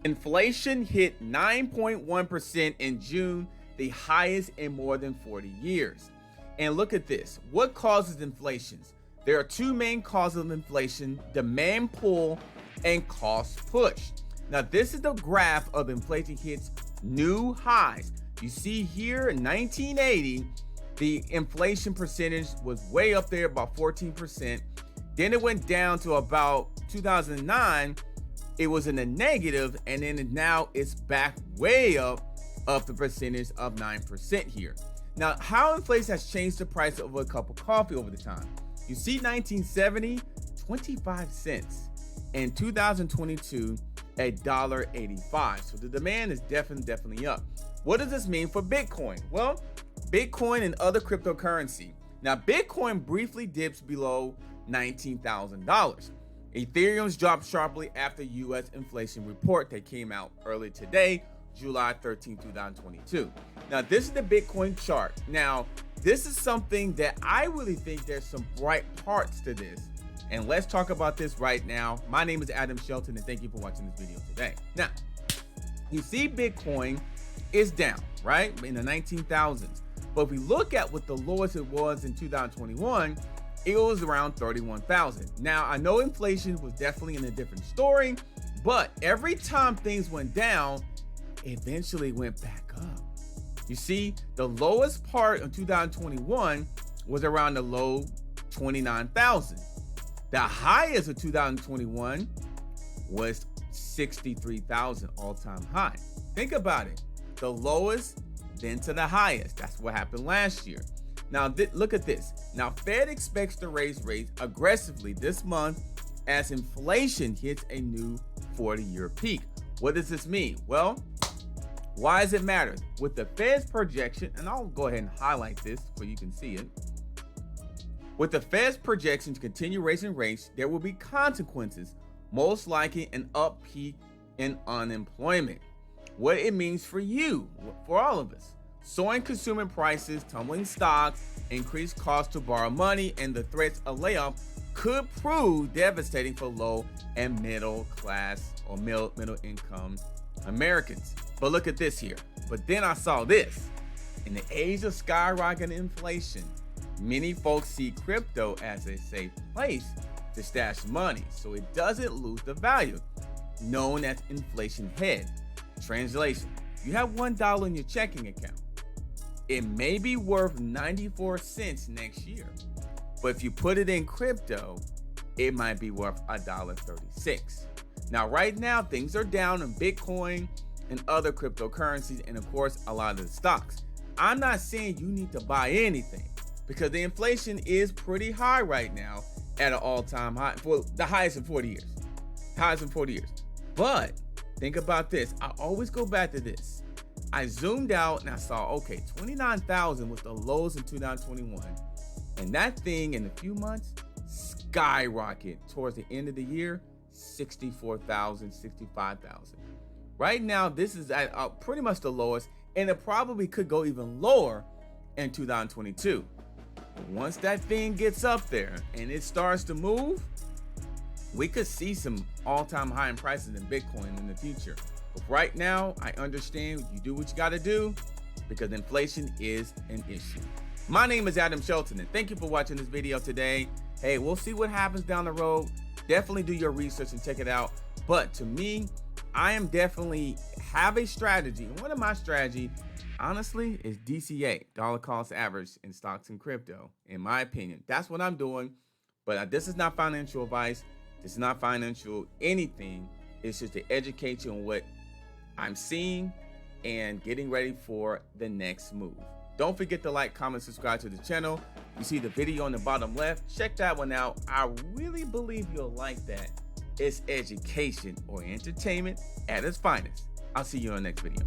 Inflation hit 9.1% in June, the highest in more than 40 years. And look at this. What causes inflation? There are two main causes of inflation: demand pull and cost push. Now, this is the graph of inflation hits new highs. You see here in 1980, the inflation percentage was way up there, about 14%. Then it went down to about 2009. It was in the negative, and then now it's back way up the percentage of 9% here. Now, how inflation has changed the price of a cup of coffee over the time. You see 1970, 25 cents. In 2022, $1.85. So the demand is definitely up. What does this mean for Bitcoin? Well, Bitcoin and other cryptocurrency. Now, Bitcoin briefly dips below $19,000. Ethereum's dropped sharply after U.S. inflation report that came out early today, July 13, 2022. Now, this is the Bitcoin chart. Now, this is something that I really think there's some bright parts to this. And let's talk about this right now. My name is Adam Shelton, and thank you for watching this video today. Now, you see Bitcoin is down, right, in the 19,000s. But if we look at what the lowest it was in 2021, it was around 31,000. Now, I know inflation was definitely in a different story, but every time things went down, it eventually went back up. You see, the lowest part of 2021 was around the low 29,000. The highest of 2021 was 63,000, all-time high. Think about it. The lowest, then to the highest. That's what happened last year. Now, look at this. Now, Fed expects to raise rates aggressively this month as inflation hits a new 40-year peak. What does this mean? Well, why does it matter? With the Fed's projection, and I'll go ahead and highlight this so you can see it. With the Fed's projection to continue raising rates, there will be consequences, most likely an up peak in unemployment. What it means for you, for all of us. Soaring consumer prices, tumbling stocks, increased costs to borrow money, and the threats of layoff could prove devastating for low and middle class or middle income Americans. But look at this here. But then I saw this. In the age of skyrocketing inflation, many folks see crypto as a safe place to stash money so it doesn't lose the value, known as inflation hedge. Translation: you have $1 in your checking account. It may be worth 94 cents next year, but if you put it in crypto, it might be worth $1.36. Now, right now, things are down in Bitcoin and other cryptocurrencies, and of course, a lot of the stocks. I'm not saying you need to buy anything because the inflation is pretty high right now at an all-time high, for the highest in 40 years. Highest in 40 years. But think about this. I always go back to this. I zoomed out and I saw, okay, 29,000 was the lowest in 2021. And that thing in a few months skyrocket towards the end of the year, 64,000, 65,000. Right now, this is at pretty much the lowest, and it probably could go even lower in 2022. But once that thing gets up there and it starts to move, we could see some all-time high in prices in Bitcoin in the future. But right now, I understand you do what you got to do because inflation is an issue. My name is Adam Shelton, and thank you for watching this video today. Hey, we'll see what happens down the road. Definitely do your research and check it out. But to me, I am definitely have a strategy. And one of my strategy, honestly, is DCA, dollar cost average in stocks and crypto, in my opinion. That's what I'm doing. But this is not financial advice. This is not financial anything. It's just to educate you on what I'm seeing and getting ready for the next move. Don't forget to like, comment, subscribe to the channel. You see the video on the bottom left. Check that one out. I really believe you'll like that. It's education or entertainment at its finest. I'll see you on the next video.